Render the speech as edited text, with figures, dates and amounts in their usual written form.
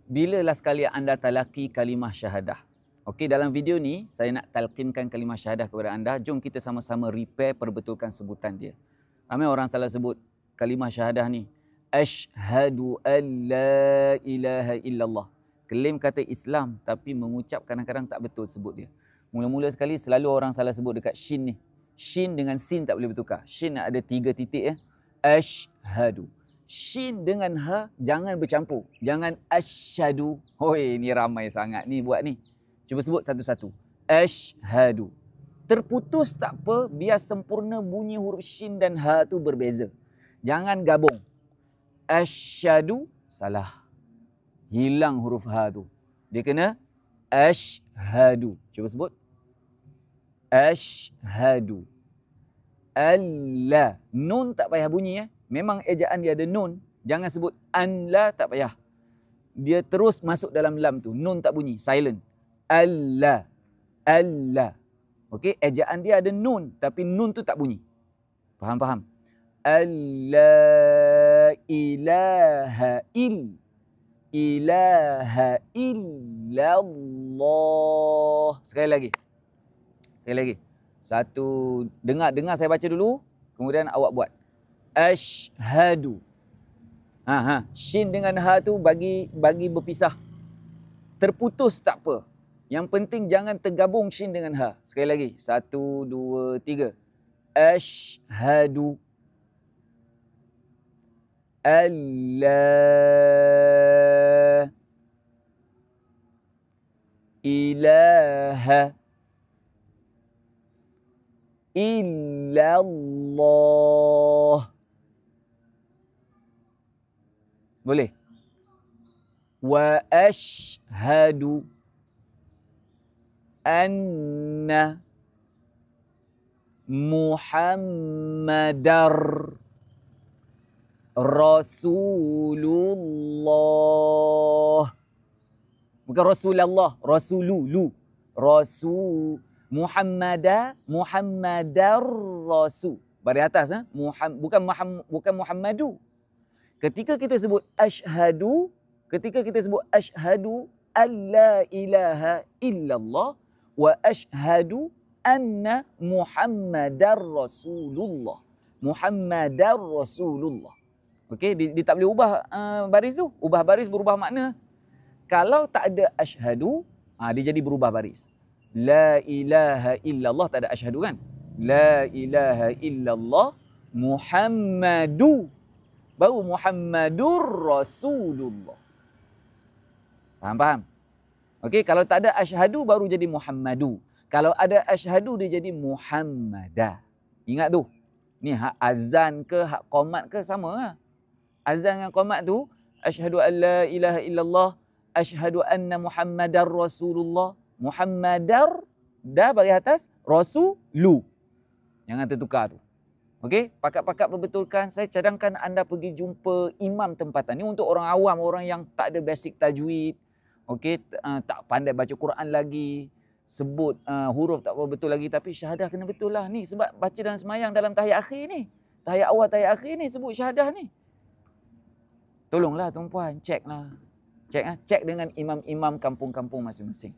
Bilalah sekali anda talaki kalimah syahadah. Okey, dalam video ni saya nak talqinkan kalimah syahadah kepada anda. Jom kita sama-sama repair, perbetulkan sebutan dia. Ramai orang salah sebut kalimah syahadah ni. Asyhadu an la ilaha illallah. Klaim kata Islam tapi mengucap kadang-kadang tak betul sebut dia. Mula-mula sekali selalu orang salah sebut dekat shin ni. Shin dengan sin tak boleh bertukar. Shin ada 3 titik ya. Asyhadu. Shin dengan ha jangan bercampur. Jangan asyhadu. Hoi, ni ramai sangat ni buat ni. Cuba sebut satu-satu. Asyhadu. Terputus tak apa, biar sempurna bunyi huruf shin dan ha tu berbeza. Jangan gabung. Asyhadu salah. Hilang huruf ha tu. Dia kena asyhadu. Cuba sebut. Asyhadu. Alla. Nun tak payah bunyi ya. Memang ejaan dia ada nun. Jangan sebut an la, tak payah. Dia terus masuk dalam lam tu. Nun tak bunyi. Silent. Alla. Alla. Okey, ejaan dia ada nun. Tapi nun tu tak bunyi. Faham? Alla ilaha ilaha illallah. Sekali lagi. Satu. Dengar saya baca dulu. Kemudian awak buat. Asyhadu. Shin dengan ha tu bagi berpisah. Terputus tak apa. Yang penting jangan tergabung shin dengan ha. Sekali lagi. 1, 2, 3. Asyhadu alla ilaha illallah. Boleh? Wa asyhadu anna Muhammadar Rasulullah. Bukan Rasulullah, Rasululu. Muhammadar Rasul. Dari atas bukan Muhammadu. Ketika kita sebut asyhadu alla ilaha illallah wa asyhadu anna Muhammadar Rasulullah. Muhammadar Rasulullah. Okey, dia tak boleh ubah baris tu. Ubah baris berubah makna. Kalau tak ada asyhadu, dia jadi berubah baris. La ilaha illallah tak ada asyhadu kan? La ilaha illallah Muhammadu. Baru Muhammadur Rasulullah. Faham? Okey, kalau tak ada asyhadu baru jadi Muhammadu. Kalau ada asyhadu dia jadi Muhammadah. Ingat tu. Ni hak azan ke hak qomat ke sama lah. Azan dengan qomat tu asyhadu an la ilaha illallah, asyhadu anna Muhammadar Rasulullah. Muhammadar dah bagi atas, Rasulu. Jangan tertukar tu. Okey, pakat-pakat berbetulkan. Saya cadangkan anda pergi jumpa imam tempatan. Ni untuk orang awam, orang yang tak ada basic tajwid. Okey, tak pandai baca Quran lagi. Sebut huruf tak apa betul lagi. Tapi syahadah kena betul lah. Ni sebab baca dalam semayang dalam tahiyat akhir ni. Tahiyat awal, tahiyat akhir ni sebut syahadah ni. Tolonglah tuan-puan, cek dengan imam-imam kampung-kampung masing-masing.